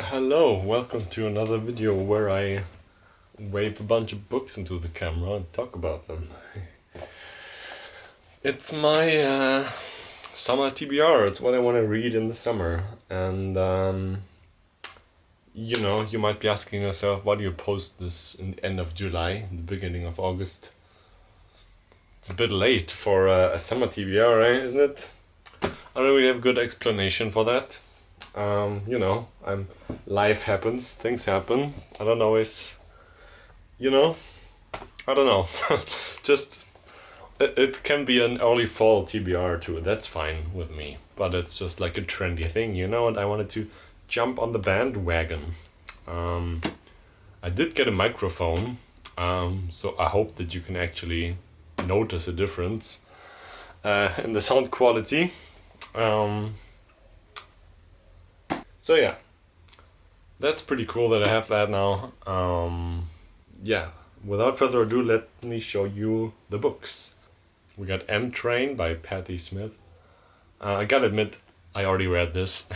Hello, welcome to another video where I wave a bunch of books into the camera and talk about them. It's my summer TBR, it's what I want to read in the summer. And you might be asking yourself, why do you post this in the end of July, the beginning of August? It's a bit late for a summer TBR, right? Isn't it? I don't really have a good explanation for that. Life happens, things happen. I don't always, I don't know. Just, it can be an early fall TBR too. That's fine with me. But it's just like a trendy thing, and I wanted to jump on the bandwagon. I did get a microphone, so I hope that you can actually notice a difference in the sound quality. So yeah, that's pretty cool that I have that now. Without further ado, let me show you the books. We got M Train by Patti Smith. I gotta admit, I already read this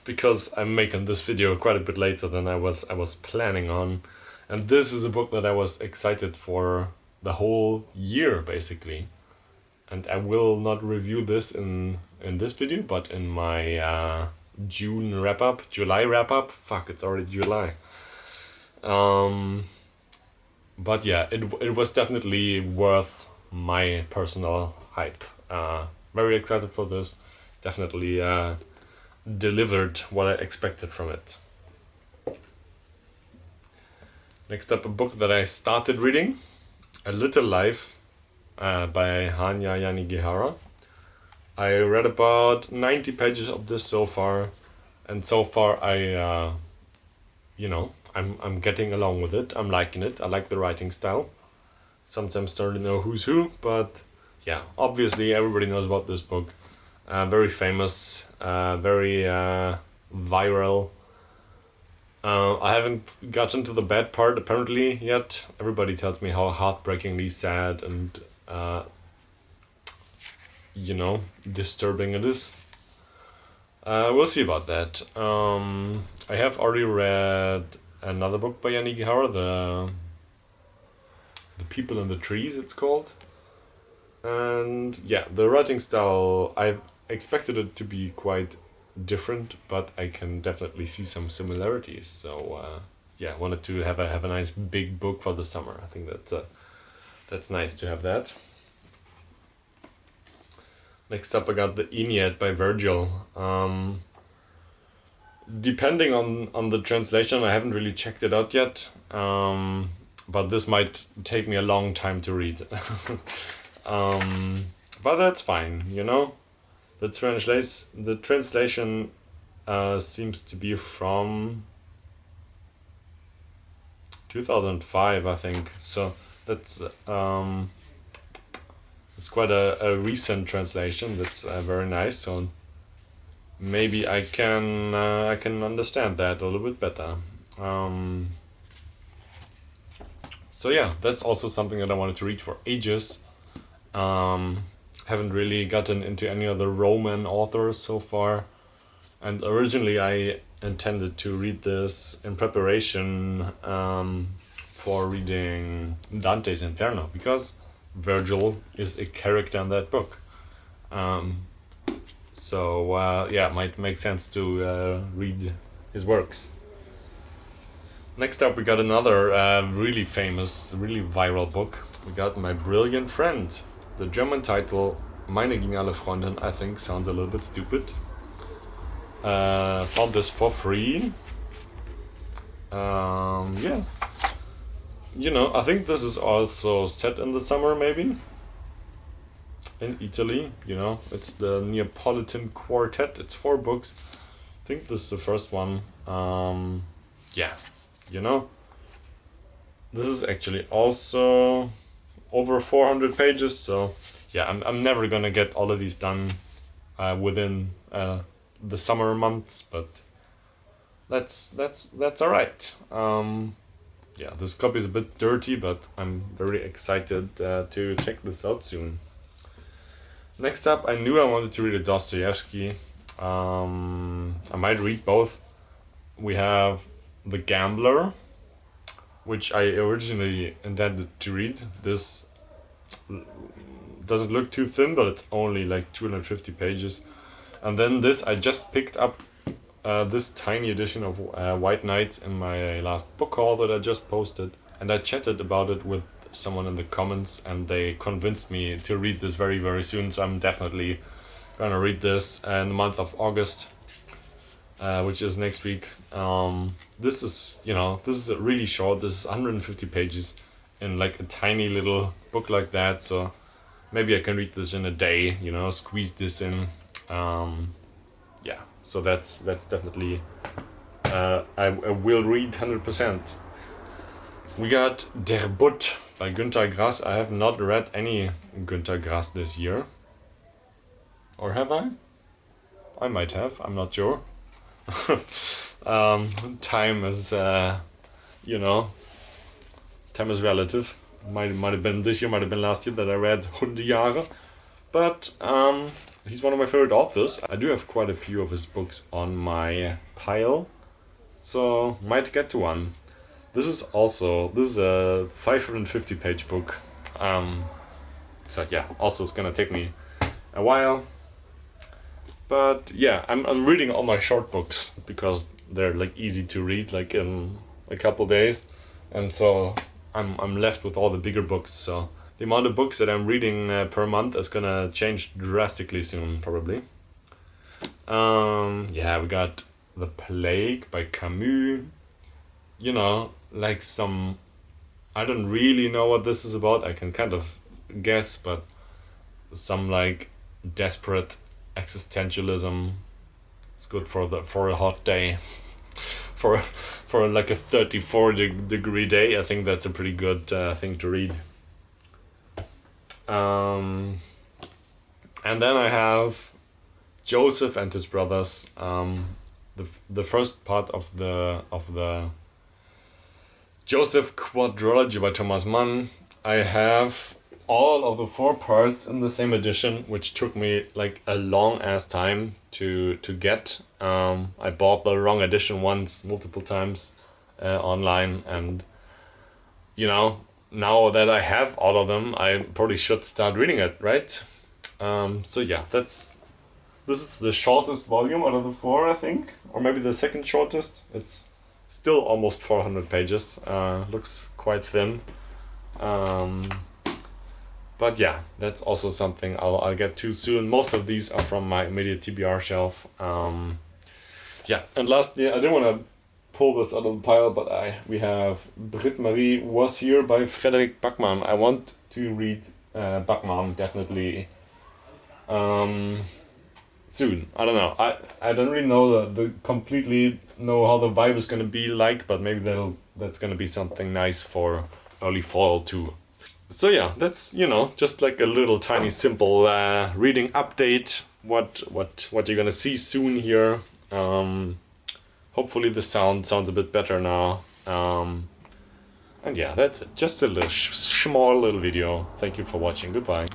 because I'm making this video quite a bit later than I was planning on, and this is a book that I was excited for the whole year basically. And I will not review this in this video, but in my June wrap-up, July wrap-up. Fuck, it's already July. But yeah, it was definitely worth my personal hype. Very excited for this. Definitely delivered what I expected from it. Next up, a book that I started reading, A Little Life by Hanya Yanagihara. I read about 90 pages of this so far, and so far I'm getting along with it. I'm liking it. I like the writing style. Sometimes starting to know who's who, but yeah, obviously everybody knows about this book. Very famous, very viral. I haven't gotten to the bad part apparently yet. Everybody tells me how heartbreakingly sad and disturbing it is. We'll see about that. I have already read another book by Yanagihara, the People in the Trees it's called. And yeah, the writing style, I expected it to be quite different, but I can definitely see some similarities. So wanted to have a nice big book for the summer. I think that's nice to have that. Next up, I got the Iniad by Virgil. Depending on the translation, I haven't really checked it out yet. But this might take me a long time to read. But that's fine, The translation seems to be from 2005, I think. So that's it's quite a recent translation. That's very nice. So maybe I can understand that a little bit better. So yeah, that's also something that I wanted to read for ages. Haven't really gotten into any other Roman authors so far. And originally I intended to read this in preparation for reading Dante's Inferno, because Virgil is a character in that book. It might make sense to read his works. Next up, we got another really famous, really viral book. We got My Brilliant Friend. The German title, Meine geniale Freundin, I think sounds a little bit stupid. Found this for free. I think this is also set in the summer, maybe. In Italy, it's the Neapolitan Quartet. It's 4 books. I think this is the first one. This is actually also over 400 pages. So yeah, I'm never gonna get all of these done within the summer months, but that's all right. This copy is a bit dirty, but I'm very excited to check this out soon. Next up, I knew I wanted to read a Dostoevsky. I might read both. we have The Gambler, which I originally intended to read. This doesn't look too thin, but it's only like 250 pages. And then this, I just picked up this tiny edition of White Knight in my last book haul that I just posted. And I chatted about it with someone in the comments, and they convinced me to read this very, very soon. So I'm definitely gonna read this in the month of August, which is next week. This is really short. This is 150 pages in like a tiny little book like that. So maybe I can read this in a day, squeeze this in. Yeah, so that's definitely, I will read 100%. We got Debbut by Günter Grass. I have not read any Günter Grass this year. Or have I? I might have, I'm not sure. Time is, time is relative. Might have been this year, might have been last year that I read Hundejahre. But he's one of my favorite authors. I do have quite a few of his books on my pile, so might get to one. This is a 550 page book. So yeah, also it's gonna take me a while. But yeah, I'm reading all my short books because they're like easy to read, like in a couple days, and so I'm left with all the bigger books. So the amount of books that I'm reading per month is gonna change drastically soon, probably. Yeah, we got The Plague by Camus. Like some, I don't really know what this is about. I can kind of guess, but some like desperate existentialism. It's good for a hot day. for like a 34-degree day, I think that's a pretty good thing to read. And then I have Joseph and His Brothers. The first part of the Joseph quadrilogy by Thomas Mann. I have all of the 4 parts in the same edition, which took me like a long ass time to get. I bought the wrong edition multiple times online, and now that I have all of them, I probably should start reading it, right? So yeah, this is the shortest volume out of the 4, I think, or maybe the second shortest. It's still almost 400 pages. Looks quite thin. But yeah, that's also something I'll get to soon. Most of these are from my immediate TBR shelf. Yeah, and lastly, I didn't want to pull this out of the pile, but we have Britt Marie Was Here by Frederick Backman. I want to read Backman definitely soon. I don't know. I don't really know the completely know how the vibe is gonna be like, but maybe that's gonna be something nice for early fall too. So yeah, that's just like a little tiny simple reading update. What you're gonna see soon here. Hopefully the sounds a bit better now. And yeah, that's it. Just a little small little video. Thank you for watching. Goodbye.